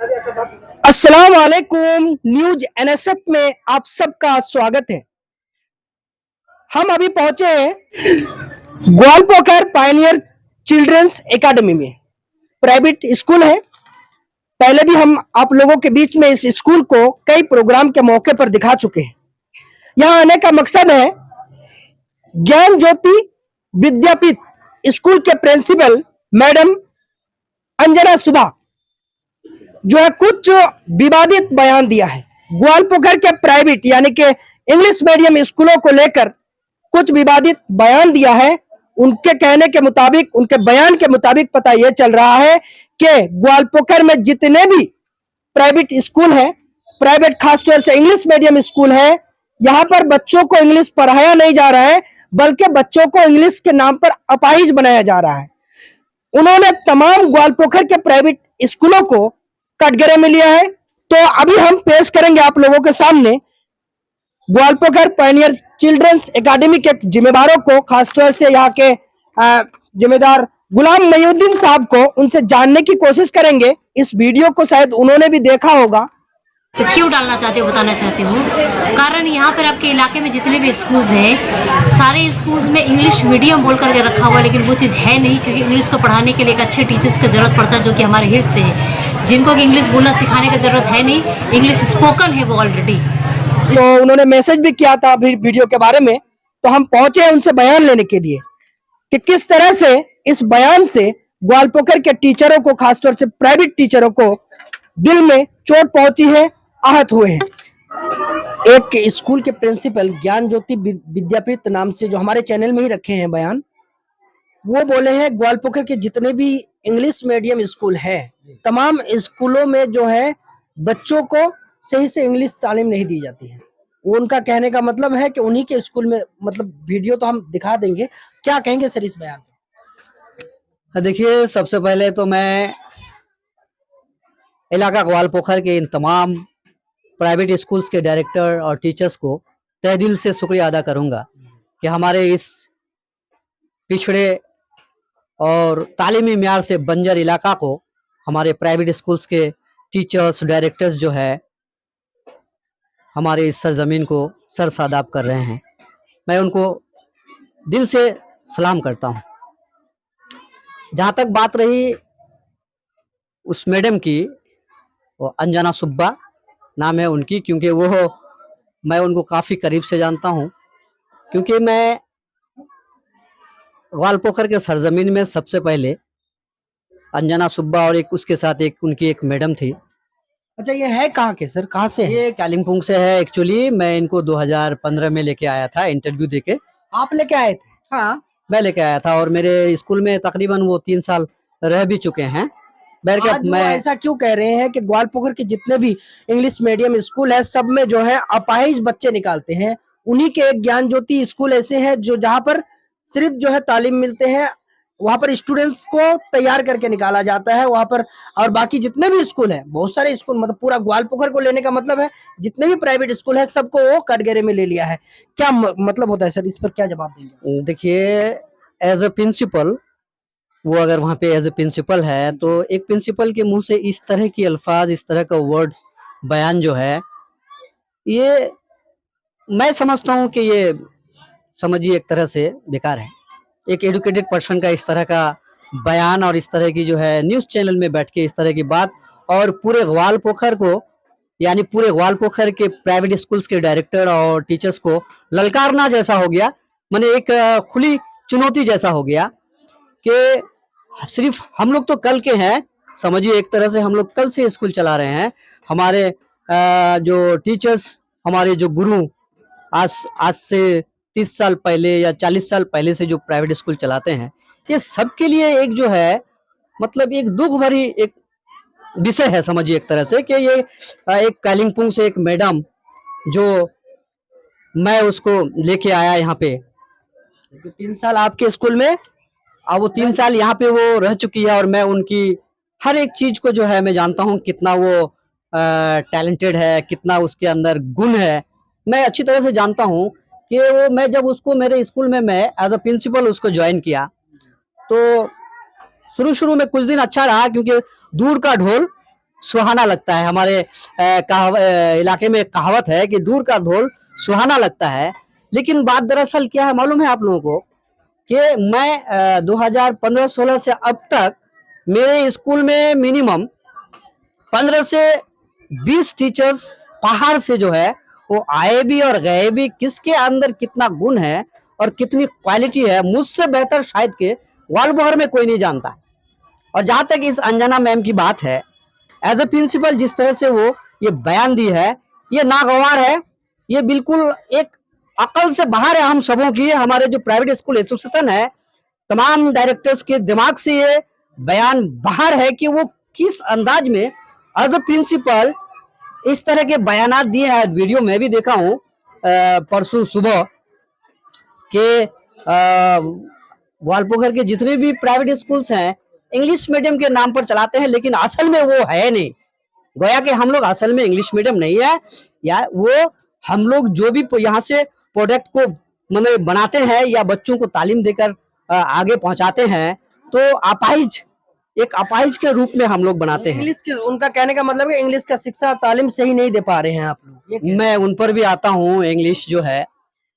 अस्सलाम वालेकुम। News NSF में आप सबका स्वागत है। हम अभी पहुंचे हैं ग्वालपोखर पायनियर चिल्ड्रंस एकेडमी में। प्राइवेट स्कूल है। पहले भी हम आप लोगों के बीच में इस स्कूल को कई प्रोग्राम के मौके पर दिखा चुके हैं। यहाँ आने का मकसद है ज्ञान ज्योति विद्यापीठ स्कूल के प्रिंसिपल मैडम अंजना सुबह जो है कुछ विवादित बयान दिया है। ग्वालपोखर के प्राइवेट यानी कि इंग्लिश मीडियम स्कूलों को लेकर कुछ विवादित बयान दिया है। उनके कहने के मुताबिक, उनके बयान के मुताबिक पता यह चल रहा है कि ग्वालपोखर में जितने भी प्राइवेट स्कूल है, प्राइवेट खासतौर से इंग्लिश मीडियम स्कूल है, यहाँ पर बच्चों को इंग्लिश पढ़ाया नहीं जा रहा है, बल्कि बच्चों को इंग्लिश के नाम पर अपाहिज बनाया जा रहा है। उन्होंने तमाम ग्वालपोखर के प्राइवेट स्कूलों को कटघरे में लिया है। तो अभी हम पेश करेंगे आप लोगों के सामने ग्वालपोखर पायनियर चिल्ड्रंस एकेडमी के जिम्मेदारों को, खासतौर से यहाँ के जिम्मेदार गुलाम मयूद्दीन साहब को। उनसे जानने की कोशिश करेंगे। इस वीडियो को शायद उन्होंने भी देखा होगा। तो क्यों डालना चाहते हो बताना चाहती हूँ। कारण यहाँ पर आपके इलाके में जितने भी स्कूल्स हैं, सारे स्कूल्स में इंग्लिश मीडियम बोल करके रखा हुआ है, लेकिन वो चीज़ है नहीं, क्योंकि इंग्लिश को पढ़ाने के लिए एक अच्छे टीचर्स की जरूरत पड़ता है, जो कि हमारे हित से है, जिनको कि इंग्लिश बोलना सिखाने की जरूरत है नहीं, इंग्लिश स्पोकन है वो ऑलरेडी। तो उन्होंने मैसेज भी किया था वीडियो के बारे में। तो हम पहुंचे उनसे बयान लेने के लिए कि किस तरह से इस बयान से ग्वालपोखर के टीचरों को, खासतौर से प्राइवेट टीचरों को दिल में चोट पहुंची है, आहत हुए हैं। एक स्कूल के प्रिंसिपल ज्ञान ज्योति विद्यापीठ नाम से, जो हमारे चैनल में ही रखे हैं बयान, वो बोले हैं ग्वालपोखर के जितने भी इंग्लिश मीडियम स्कूल है, तमाम स्कूलों में जो है बच्चों को सही से इंग्लिश तालीम नहीं दी जाती है। वो उनका कहने का मतलब है कि उन्हीं के स्कूल में, मतलब वीडियो तो हम दिखा देंगे। क्या कहेंगे सर इस बयान पे? देखिए, सबसे पहले तो मैं इलाका ग्वालपोखर के इन तमाम प्राइवेट स्कूल्स के डायरेक्टर और टीचर्स को तहे दिल से शुक्रिया अदा करूंगा कि हमारे इस पिछड़े और तालीमी म्यार से बंजर इलाका को हमारे प्राइवेट स्कूल्स के टीचर्स, डायरेक्टर्स जो है हमारे इस सरजमीन को सरसादाब कर रहे हैं। मैं उनको दिल से सलाम करता हूं। जहाँ तक बात रही उस मैडम की, वो अंजना सुब्बा नाम है उनकी, क्योंकि मैं उनको काफ़ी करीब से जानता हूं, क्योंकि मैं ग्वालपोखर के सरजमीन में सबसे पहले अंजना सुब्बा और एक उसके साथ उनकी एक मैडम थी। अच्छा, ये है कहाँ के सर? कहाँ से है? ये कालिम्पोंग से है। एक्चुअली मैं इनको 2015 में लेके आया था इंटरव्यू देके। आप लेके आए थे? हाँ, मैं लेके आया था और मेरे स्कूल में तकरीबन वो 3 साल रह भी चुके हैं। आज मैं ऐसा क्यों कह रहे हैं कि ग्वालपोखर के जितने भी इंग्लिश मीडियम स्कूल है, सब में जो है अपाहिज बच्चे निकालते हैं। उन्हीं के एक ज्ञान ज्योति स्कूल ऐसे हैं जो जहाँ पर सिर्फ जो है तालीम मिलते हैं, वहां पर स्टूडेंट्स को तैयार करके निकाला जाता है वहां पर। और बाकी जितने भी स्कूल है, बहुत सारे स्कूल, मतलब पूरा ग्वालपोखर को लेने का मतलब है जितने भी प्राइवेट स्कूल है सबको वो कटघरे में ले लिया है। क्या मतलब होता है सर? इस पर क्या जवाब देंगे? देखिए, एज ए प्रिंसिपल, वो अगर वहाँ पे एज ए प्रिंसिपल है, तो एक प्रिंसिपल के मुंह से इस तरह की अल्फाज, इस तरह का वर्ड्स, बयान जो है, ये मैं समझता हूँ कि ये समझिए एक तरह से बेकार है। एक एजुकेटेड पर्सन का इस तरह का बयान और इस तरह की जो है न्यूज़ चैनल में बैठ के इस तरह की बात, और पूरे ग्वालपोखर को, यानी पूरे ग्वालपोखर के प्राइवेट स्कूल्स के डायरेक्टर और टीचर्स को ललकारना जैसा हो गया। माने एक खुली चुनौती जैसा हो गया कि सिर्फ हम लोग तो कल के हैं, समझिए एक तरह से हम लोग कल से स्कूल चला रहे हैं। हमारे जो टीचर्स, हमारे जो गुरु आज से 30 साल पहले या 40 साल पहले से जो प्राइवेट स्कूल चलाते हैं, ये सबके लिए एक जो है, मतलब एक दुख भरी एक विषय है, समझिए एक तरह से कि ये एक कालिम्पोंग से एक मैडम, जो मैं उसको लेके आया यहाँ पे, 3 साल आपके स्कूल में, और वो 3 साल यहाँ पे वो रह चुकी है, और मैं उनकी हर एक चीज को जो है मैं जानता हूँ, कितना वो टैलेंटेड है, कितना उसके अंदर गुण है, मैं अच्छी तरह से जानता हूँ। कि वो मैं जब उसको मेरे स्कूल में मैं एज अ प्रिंसिपल उसको ज्वाइन किया, तो शुरू में कुछ दिन अच्छा रहा, क्योंकि दूर का ढोल सुहाना लगता है। हमारे इलाके में एक कहावत है कि दूर का ढोल सुहाना लगता है। लेकिन बात दरअसल क्या है मालूम है आप लोगों को कि मैं 2015-16 से अब तक मेरे स्कूल में मिनिमम 15 से 20 टीचर्स बाहर से जो है वो आए भी और गए भी। किसके अंदर कितना गुण है और कितनी क्वालिटी है, मुझसे बेहतर शायद के वर्ल्ड भर में कोई नहीं जानता। और जहां तक इस अंजना मैम की बात है, एज ए प्रिंसिपल जिस तरह से वो ये बयान दी है, ये नागवार है। ये बिल्कुल एक अकल से बाहर है हम सबों की। हमारे जो प्राइवेट स्कूल एसोसिएशन है, तमाम डायरेक्टर्स के दिमाग से ये बयान बाहर है कि वो किस अंदाज में एज ए प्रिंसिपल इस तरह के बयानात दिए हैं। वीडियो मैं भी देखा हूँ परसों सुबह के ग्वालपोखर के जितने भी प्राइवेट स्कूल्स हैं इंग्लिश मीडियम के नाम पर चलाते हैं, लेकिन असल में वो है नहीं। गोया कि हम लोग असल में इंग्लिश मीडियम नहीं है, या वो हम लोग जो भी यहाँ से प्रोडक्ट को मतलब बनाते हैं या बच्चों को तालीम देकर आगे पहुंचाते हैं, तो अपाहिज एक अपाहिज के रूप में हम लोग बनाते हैं। इंग्लिश के उनका कहने का मतलब है इंग्लिश का शिक्षा तालीम सही नहीं दे पा रहे हैं आप लोग। मैं उन पर भी आता हूँ। इंग्लिश जो है,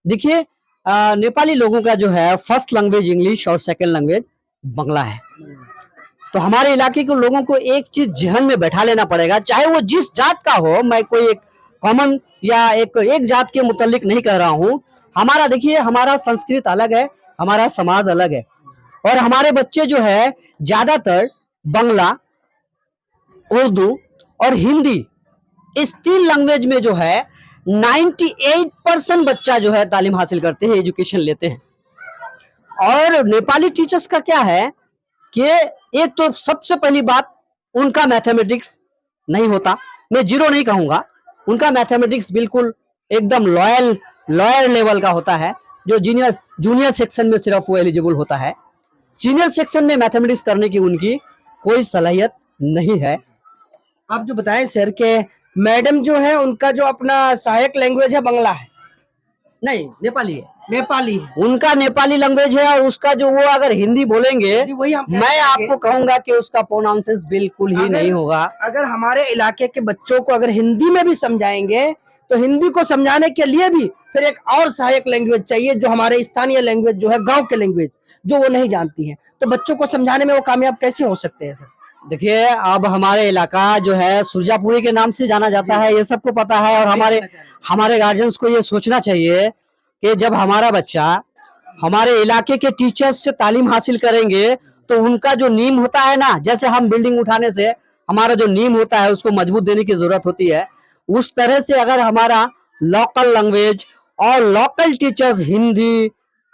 देखिए नेपाली लोगों का जो है फर्स्ट लैंग्वेज इंग्लिश और सेकंड लैंग्वेज बांग्ला है। तो हमारे इलाके के लोगों को एक चीज जहन में बैठा लेना पड़ेगा, चाहे वो जिस जात का हो। मैं कोई एक कॉमन या एक जात के मुतालिक नहीं कह रहा हूँ। हमारा देखिए, हमारा संस्कृत अलग है, हमारा समाज अलग है, और हमारे बच्चे जो है ज्यादातर बांग्ला, उर्दू और हिंदी इस 3 लैंग्वेज में जो है 98% बच्चा जो है तालीम हासिल करते हैं, एजुकेशन लेते हैं। और नेपाली टीचर्स का क्या है कि एक तो सबसे पहली बात उनका मैथमेटिक्स नहीं होता। मैं जीरो नहीं कहूंगा, उनका मैथमेटिक्स बिल्कुल एकदम लॉयर लेवल का होता है। जो जूनियर सेक्शन में सिर्फ वो एलिजिबल होता है, सीनियर सेक्शन में मैथमेटिक्स करने की उनकी कोई सलाहियत नहीं है। आप जो बताएं सर के मैडम जो है उनका जो अपना सहायक लैंग्वेज है बांग्ला है, नहीं नेपाली है, नेपाली है। उनका नेपाली लैंग्वेज है। और उसका जो वो अगर हिंदी बोलेंगे, जी, वही हम मैं आपको कहूंगा कि उसका प्रोनाउंसेंस बिल्कुल ही नहीं होगा। अगर हमारे इलाके के बच्चों को अगर हिंदी में भी समझाएंगे तो हिंदी को समझाने के लिए भी फिर एक और सहायक लैंग्वेज चाहिए, जो हमारे स्थानीय लैंग्वेज जो है, गांव के लैंग्वेज जो वो नहीं जानती है। तो बच्चों को समझाने में वो कामयाब कैसे हो सकते हैं सर? देखिए, अब हमारे इलाका जो है सुरजापुरी के नाम से जाना जाता है, ये सबको पता है। और हमारे गार्जियंस को ये सोचना चाहिए कि जब हमारा बच्चा हमारे इलाके के टीचर्स से तालीम हासिल करेंगे तो उनका जो नींव होता है ना, जैसे हम बिल्डिंग उठाने से हमारा जो नींव होता है उसको मजबूत देने की जरूरत होती है, उस तरह से अगर हमारा लोकल लैंग्वेज और लोकल टीचर्स, हिंदी,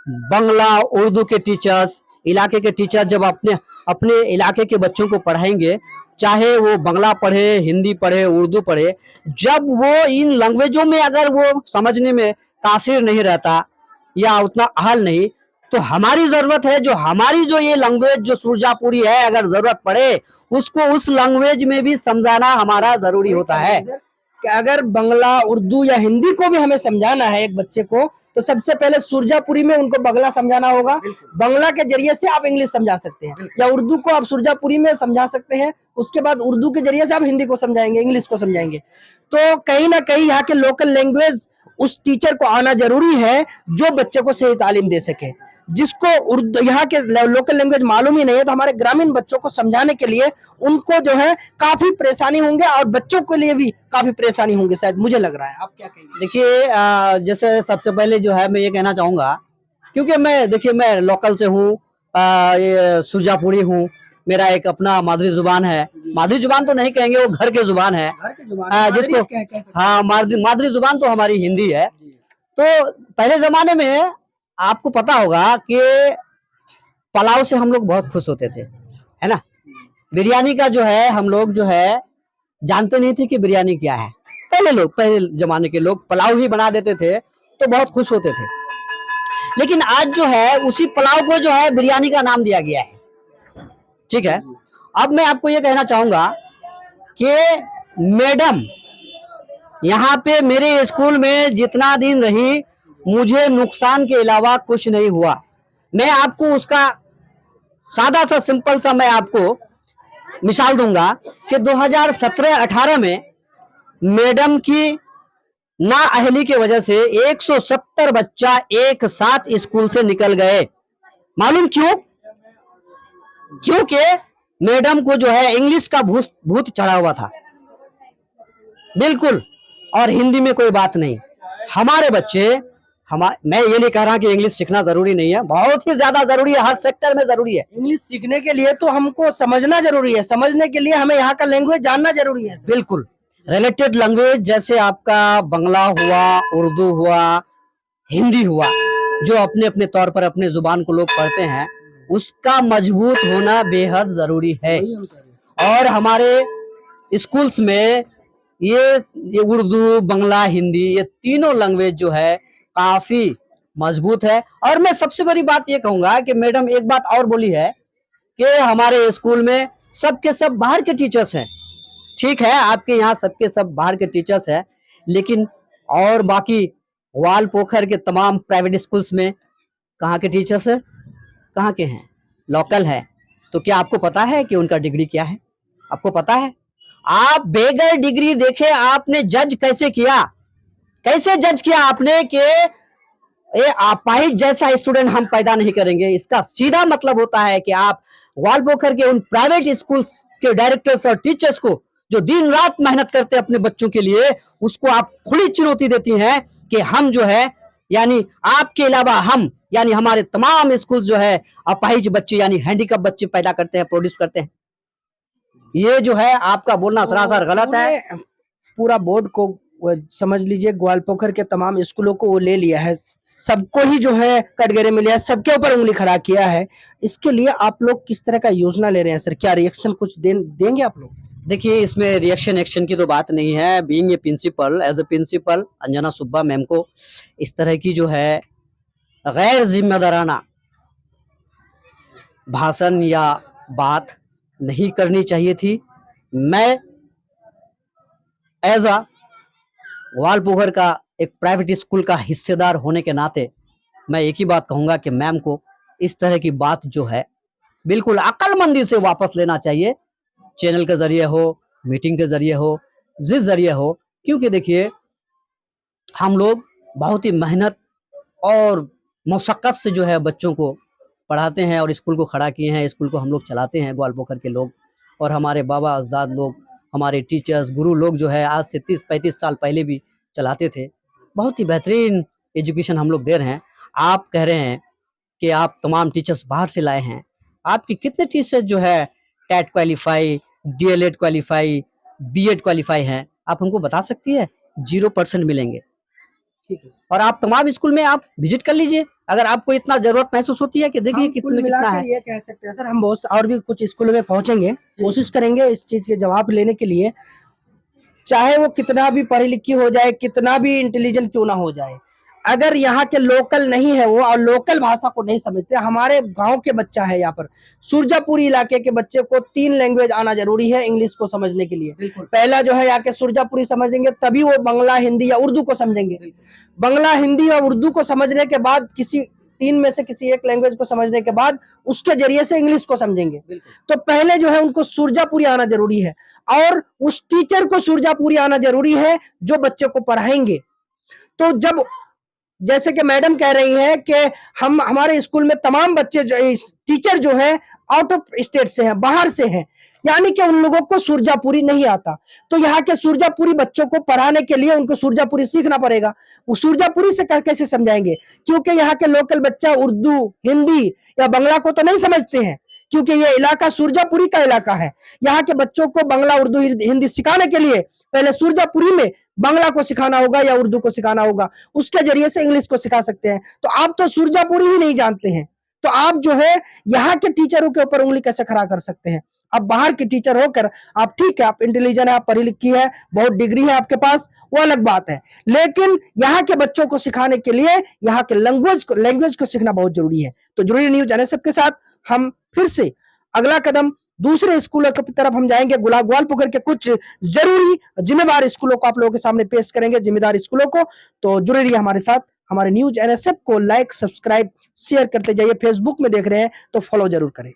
बांग्ला, उर्दू के टीचर्स, इलाके के टीचर जब अपने इलाके के बच्चों को पढ़ाएंगे, चाहे वो बांग्ला पढ़े, हिंदी पढ़े, उर्दू पढ़े, जब वो इन लैंग्वेजों में अगर वो समझने में तासीर नहीं रहता या उतना अहल नहीं, तो हमारी जरूरत है जो हमारी जो ये लैंग्वेज जो सुरजापुरी है, अगर जरूरत पड़े उसको उस लैंग्वेज में भी समझाना हमारा जरूरी होता है। कि अगर बांग्ला, उर्दू या हिंदी को भी हमें समझाना है एक बच्चे को, तो सबसे पहले सुरजापुरी में उनको बांग्ला समझाना होगा। बांग्ला के जरिए से आप इंग्लिश समझा सकते हैं, या उर्दू को आप सुरजापुरी में समझा सकते हैं। उसके बाद उर्दू के जरिए से आप हिंदी को समझाएंगे, इंग्लिश को समझाएंगे। तो कहीं ना कहीं यहाँ के लोकल लैंग्वेज उस टीचर को आना जरूरी है जो बच्चे को सही तालीम दे सके। जिसको उर्दू यहाँ के लोकल लैंग्वेज मालूम ही नहीं है, तो हमारे ग्रामीण बच्चों को समझाने के लिए उनको जो है काफी परेशानी होंगे, और बच्चों के लिए भी काफी परेशानी होंगे शायद, मुझे लग रहा है। आप क्या कहेंगे? देखिए, जैसे सबसे पहले जो है मैं ये कहना चाहूंगा, क्योंकि मैं लोकल से हूँ, ये सुरजापुरी हूँ, मेरा एक अपना मादरी जुबान है। मादरी जुबान तो नहीं कहेंगे, वो घर के जुबान है, जिसको हाँ मादरी जुबान तो हमारी हिंदी है। तो पहले जमाने में आपको पता होगा कि पुलाव से हम लोग बहुत खुश होते थे, है ना। बिरयानी का जो है हम लोग जो है जानते नहीं थे कि बिरयानी क्या है। पहले जमाने के लोग पुलाव ही बना देते थे तो बहुत खुश होते थे। लेकिन आज जो है उसी पुलाव को जो है बिरयानी का नाम दिया गया है, ठीक है। अब मैं आपको ये कहना चाहूंगा कि मैडम यहाँ पे मेरे स्कूल में जितना दिन रही, मुझे नुकसान के अलावा कुछ नहीं हुआ। मैं आपको उसका सादा सा सिंपल सा मैं आपको मिसाल दूंगा कि 2017-18 में मैडम की नाअहली की वजह से 170 बच्चा एक साथ स्कूल से निकल गए। मालूम क्यों? क्योंकि मैडम को जो है इंग्लिश का भूत चढ़ा हुआ था, बिल्कुल। और हिंदी में कोई बात नहीं। हमारे बच्चे, मैं ये नहीं कह रहा कि इंग्लिश सीखना जरूरी नहीं है, बहुत ही ज्यादा जरूरी है, हर सेक्टर में जरूरी है। इंग्लिश सीखने के लिए तो हमको समझना जरूरी है, समझने के लिए हमें यहाँ का लैंग्वेज जानना जरूरी है। बिल्कुल। रिलेटेड लैंग्वेज जैसे आपका बंगला हुआ, उर्दू हुआ, हिंदी हुआ, जो अपने अपने तौर पर अपने जुबान को लोग पढ़ते हैं, उसका मजबूत होना बेहद जरूरी है। और हमारे स्कूल्स में ये उर्दू, बंगला, हिंदी, ये तीनों लैंग्वेज जो है काफी मजबूत है। और मैं सबसे बड़ी बात ये कहूंगा कि मैडम एक बात और बोली है कि हमारे स्कूल में सबके सब बाहर के टीचर्स हैं। ठीक है, आपके यहाँ सबके सब बाहर के टीचर्स हैं, लेकिन और बाकी ग्वालपोखर के तमाम प्राइवेट स्कूल्स में कहाँ के टीचर्स हैं? कहाँ के हैं? लोकल है। तो क्या आपको पता है कि उनका डिग्री क्या है? आपको पता है? आप बेगर डिग्री देखे आपने जज कैसे किया? कैसे जज किया आपने कि ये अपाहिज जैसा स्टूडेंट हम पैदा नहीं करेंगे? इसका सीधा मतलब होता है कि आप ग्वालपोखर के उन प्राइवेट स्कूल्स के डायरेक्टर्स और टीचर्स को जो दिन रात मेहनत करते हैं अपने बच्चों के लिए, उसको आप खुली चुनौती देती हैं कि हम जो है, यानी आपके अलावा हम, यानी हमारे तमाम स्कूल जो है अपाहिज बच्चे यानी हैंडीकैप बच्चे पैदा करते हैं, प्रोड्यूस करते हैं। ये जो है आपका बोलना सरासर गलत है। पूरा बोर्ड को समझ लीजिए, ग्वालपोखर के तमाम स्कूलों को वो ले लिया है, सबको ही जो है कटघरे में लिया, सबके ऊपर उंगली खड़ा किया है। इसके लिए आप लोग किस तरह का योजना ले रहे हैं सर? क्या रिएक्शन कुछ देंगे आप लोग? देखिए, इसमें रिएक्शन एक्शन की तो बात नहीं है। Being a principal, as a principal Anjana Subba ma'am को इस तरह की जो है गैर जिम्मेदाराना भाषण या बात नहीं करनी चाहिए थी। मैं एज अ ग्वालपोखर का एक प्राइवेट स्कूल का हिस्सेदार होने के नाते मैं एक ही बात कहूंगा कि मैम को इस तरह की बात जो है बिल्कुल अक्लमंदी से वापस लेना चाहिए, चैनल के जरिए हो, मीटिंग के जरिए हो, जिस जरिए हो। क्योंकि देखिए, हम लोग बहुत ही मेहनत और मशक्कत से जो है बच्चों को पढ़ाते हैं और स्कूल को खड़ा किए हैं। स्कूल को हम लोग चलाते हैं, ग्वालपोखर के लोग, और हमारे बाबा अजदाद लोग, हमारे टीचर्स, गुरु लोग जो है आज से 30-35 साल पहले भी चलाते थे। बहुत ही बेहतरीन एजुकेशन हम लोग दे रहे हैं। आप कह रहे हैं कि आप तमाम टीचर्स बाहर से लाए हैं। आपके कितने टीचर्स जो है TET qualify, DElEd qualify, BEd qualify हैं? आप हमको बता सकती है? 0% मिलेंगे। ठीक है। और आप तमाम स्कूल में आप विजिट कर लीजिए, अगर आपको इतना जरूरत महसूस होती है कि देखिए कितना है। ये कह सकते हैं सर, हम बहुत और भी कुछ स्कूलों में पहुंचेंगे, कोशिश करेंगे इस चीज के जवाब लेने के लिए, चाहे वो कितना भी पढ़ी लिखी हो जाए, कितना भी इंटेलिजेंट क्यों ना हो जाए। अगर यहाँ के लोकल नहीं है वो और लोकल भाषा को नहीं समझते, हमारे गांव के बच्चा है यहाँ पर, सुरजापुरी इलाके के बच्चे को 3 लैंग्वेज आना जरूरी है इंग्लिश को समझने के लिए। पहला जो है यहाँ के सुरजापुरी समझेंगे, तभी वो बंगला, हिंदी या उर्दू को समझेंगे। बंगला, हिंदी और उर्दू को समझने के बाद, किसी 3 में से किसी एक लैंग्वेज को समझने के बाद उसके जरिए से इंग्लिश को समझेंगे। तो पहले जो है उनको सुरजापुरी आना जरूरी है, और उस टीचर को सुरजापुरी आना जरूरी है जो बच्चे को पढ़ाएंगे। तो जब, जैसे कि मैडम कह रही हैं कि हमारे स्कूल में तमाम बच्चे जो टीचर जो है आउट ऑफ स्टेट से हैं, बाहर से हैं, यानी कि उन लोगों को सुरजापुरी नहीं आता। तो यहाँ के सुरजापुरी बच्चों को पढ़ाने के लिए उनको सुरजापुरी सीखना पड़ेगा। वो सुरजापुरी से कैसे समझाएंगे? क्योंकि यहाँ के लोकल बच्चा उर्दू, हिंदी या बंगला को तो नहीं समझते हैं, क्योंकि ये इलाका सुरजापुरी का इलाका है। यहाँ के बच्चों को बंगला, उर्दू, हिंदी सिखाने के लिए पहले सुरजापुरी में बांग्ला को सिखाना होगा या उर्दू को सिखाना होगा, उसके जरिए से इंग्लिश को सिखा सकते हैं। तो आप तो सुरजापुरी ही नहीं जानते हैं, तो आप जो है यहाँ के टीचरों के ऊपर उंगली कैसे खड़ा कर सकते हैं? अब बाहर के टीचर होकर आप, ठीक है आप इंटेलिजेंट है, आप पढ़ी लिखी है, बहुत डिग्री है आपके पास, वो अलग बात है, लेकिन यहाँ के बच्चों को सिखाने के लिए यहाँ के लैंग्वेज को सीखना बहुत जरूरी है। तो जरूरी न्यूज एनएसएफ के साथ हम फिर से अगला कदम दूसरे स्कूलों की तरफ हम जाएंगे। ग्वालपोखर के कुछ जरूरी जिम्मेदार स्कूलों को आप लोगों के सामने पेश करेंगे, जिम्मेदार स्कूलों को। तो जुड़े रहिए हमारे साथ। हमारे न्यूज एनएसएफ को लाइक, सब्सक्राइब, शेयर करते जाइए। फेसबुक में देख रहे हैं तो फॉलो जरूर करें।